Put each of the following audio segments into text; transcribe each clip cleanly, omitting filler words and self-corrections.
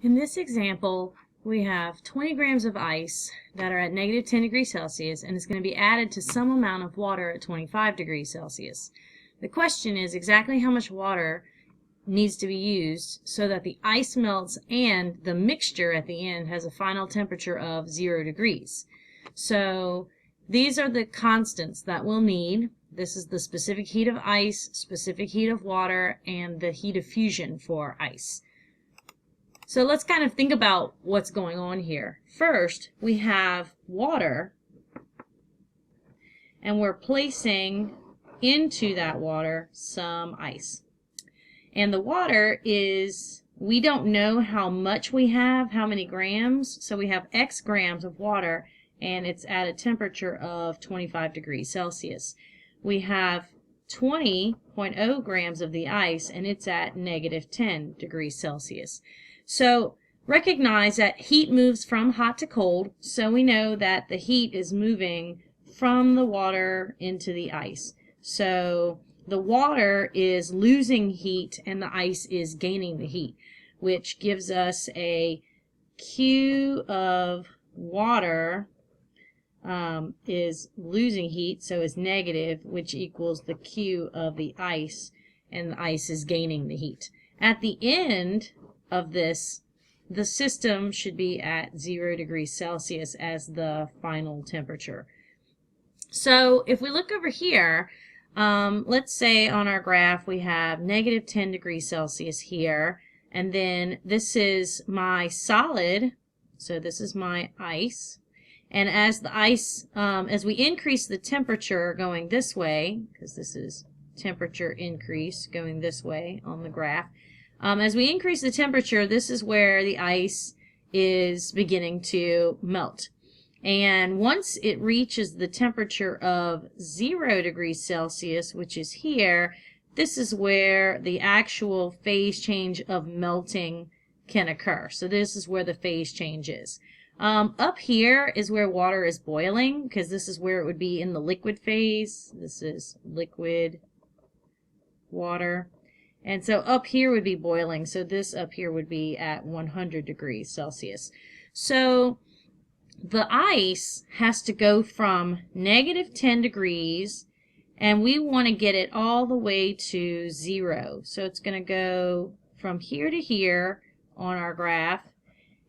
In this example, we have 20 grams of ice that are at negative 10 degrees Celsius, and it's going to be added to some amount of water at 25 degrees Celsius. The question is exactly how much water needs to be used so that the ice melts and the mixture at the end has a final temperature of 0 degrees. So these are the constants that we'll need. This is the specific heat of ice, specific heat of water, and the heat of fusion for ice. So let's kind of think about what's going on here. First, we have water, and we're placing into that water some ice. And the water is, we don't know how much we have, how many grams, so we have X grams of water, and it's at a temperature of 25 degrees Celsius. We have 20.0 grams of the ice, and it's at negative 10 degrees Celsius. So recognize that heat moves from hot to cold, so we know that the heat is moving from the water into the ice. So the water is losing heat and the ice is gaining the heat, which gives us a Q of water is losing heat, so is negative, which equals the Q of the ice, and the ice is gaining the heat. At the end of this, the system should be at 0 degrees Celsius as the final temperature. So if we look over here, let's say on our graph we have negative 10 degrees Celsius here, and then this is my solid, so this is my ice. And as the ice, as we increase the temperature going this way, because this is temperature increase going this way on the graph, as we increase the temperature, this is where the ice is beginning to melt. And once it reaches the temperature of 0 degrees Celsius, which is here, this is where the actual phase change of melting can occur. So this is where the phase change is. Up here is where water is boiling, because this is where it would be in the liquid phase. This is liquid water. And so up here would be boiling, so this up here would be at 100 degrees Celsius. So the ice has to go from negative 10 degrees, and we want to get it all the way to 0. So it's going to go from here to here on our graph.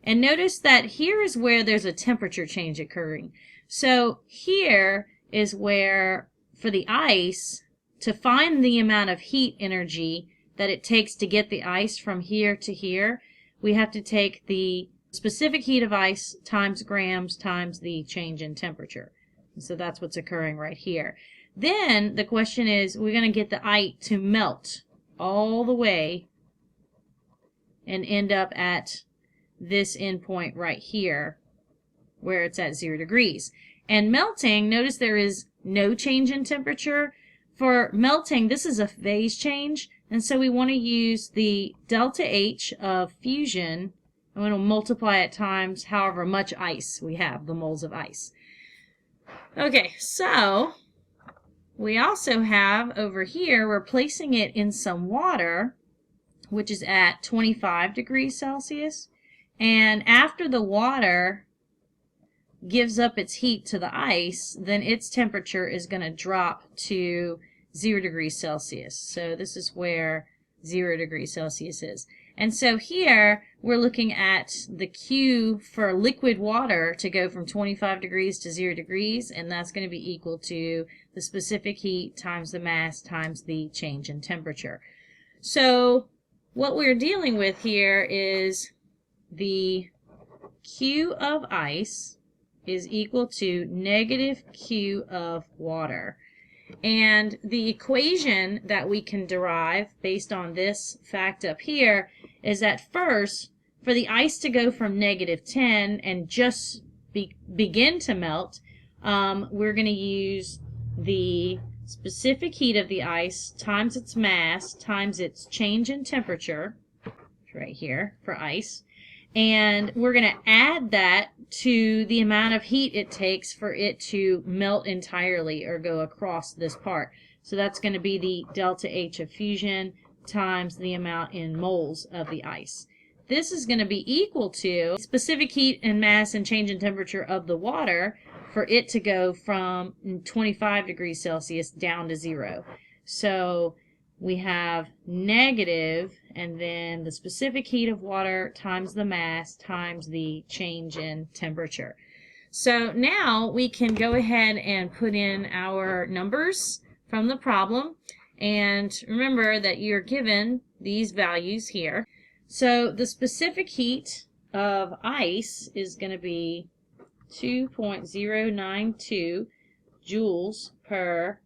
And notice that here is where there's a temperature change occurring. So here is where, for the ice, to find the amount of heat energy that it takes to get the ice from here to here, we have to take the specific heat of ice times grams times the change in temperature. So that's what's occurring right here. Then the question is, we're going to get the ice to melt all the way and end up at this endpoint right here where it's at 0 degrees. And melting, notice there is no change in temperature. For melting, this is a phase change, and so we want to use the delta H of fusion, and we're going to multiply it times however much ice we have, the moles of ice. Okay, so we also have over here, we're placing it in some water, which is at 25 degrees Celsius. And after the water gives up its heat to the ice, then its temperature is going to drop to 0 degrees Celsius. So this is where 0 degrees Celsius is. And so here we're looking at the Q for liquid water to go from 25 degrees to 0 degrees, and that's going to be equal to the specific heat times the mass times the change in temperature. So what we're dealing with here is the Q of ice is equal to negative Q of water. And the equation that we can derive based on this fact up here is that first, for the ice to go from negative 10 and just begin to melt, we're going to use the specific heat of the ice times its mass times its change in temperature, right here for ice. And we're going to add that to the amount of heat it takes for it to melt entirely or go across this part. So that's going to be the delta H of fusion times the amount in moles of the ice. this is going to be equal to specific heat and mass and change in temperature of the water for it to go from 25 degrees Celsius down to 0. So we have negative, and then the specific heat of water times the mass times the change in temperature. So now we can go ahead and put in our numbers from the problem. And remember that you're given these values here. So the specific heat of ice is going to be 2.092 joules per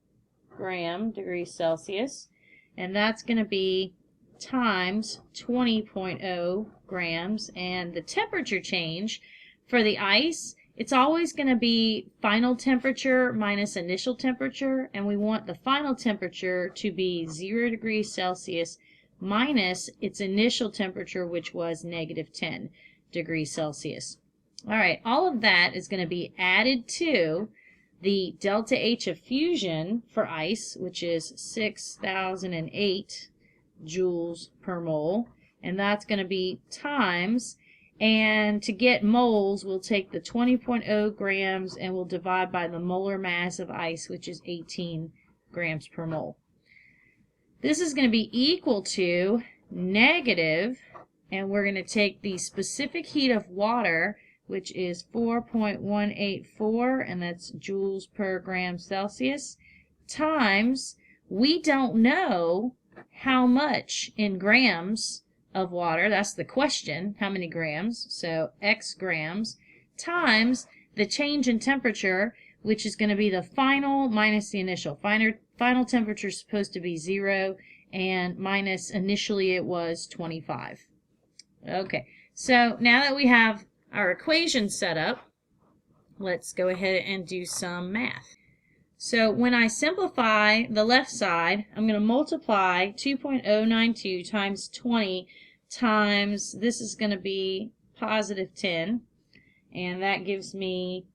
gram degrees Celsius. And that's going to be times 20.0 grams. And the temperature change for the ice, it's always going to be final temperature minus initial temperature, and we want the final temperature to be 0 degrees Celsius minus its initial temperature, which was negative 10 degrees Celsius. All right, all of that is going to be added to the delta H of fusion for ice, which is 6,008 joules per mole, and that's going to be times. And to get moles, we'll take the 20.0 grams and we'll divide by the molar mass of ice, which is 18 grams per mole. This is going to be equal to negative, and we're going to take the specific heat of water, which is 4.184, and that's joules per gram Celsius, times, we don't know how much in grams of water, that's the question, how many grams, so X grams, times the change in temperature, which is going to be the final minus the initial. Final temperature is supposed to be 0, and minus initially it was 25. Okay, so now that we have our equation set up, let's go ahead and do some math. So when I simplify the left side, I'm going to multiply 2.092 times 20 times, this is going to be positive 10, and that gives me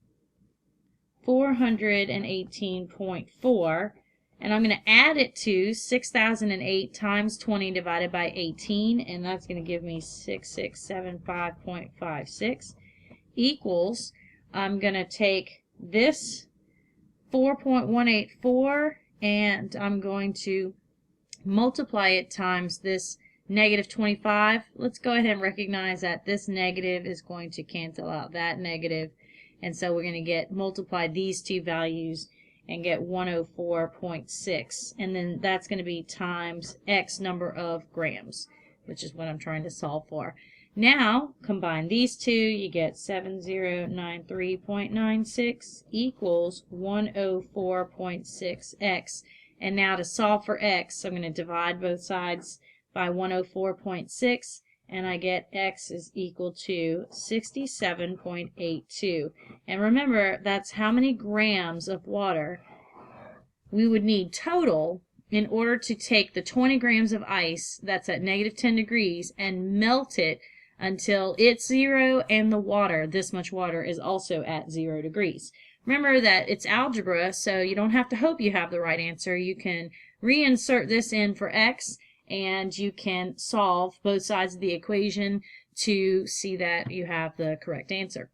418.4, and I'm going to add it to 6,008 times 20 divided by 18, and that's going to give me 6675.56 equals, I'm going to take this 4.184 and I'm going to multiply it times this negative 25. Let's go ahead and recognize that this negative is going to cancel out that negative, and so we're going to multiply these two values and get 104.6, and then that's going to be times X number of grams, which is what I'm trying to solve for. Now, combine these two, you get 7093.96 equals 104.6x. And now to solve for x, I'm going to divide both sides by 104.6, and I get x is equal to 67.82. And remember, that's how many grams of water we would need total in order to take the 20 grams of ice that's at negative 10 degrees and melt it until it's 0 and the water, this much water, is also at 0 degrees. Remember that it's algebra, so you don't have to hope you have the right answer. You can reinsert this in for x, and you can solve both sides of the equation to see that you have the correct answer.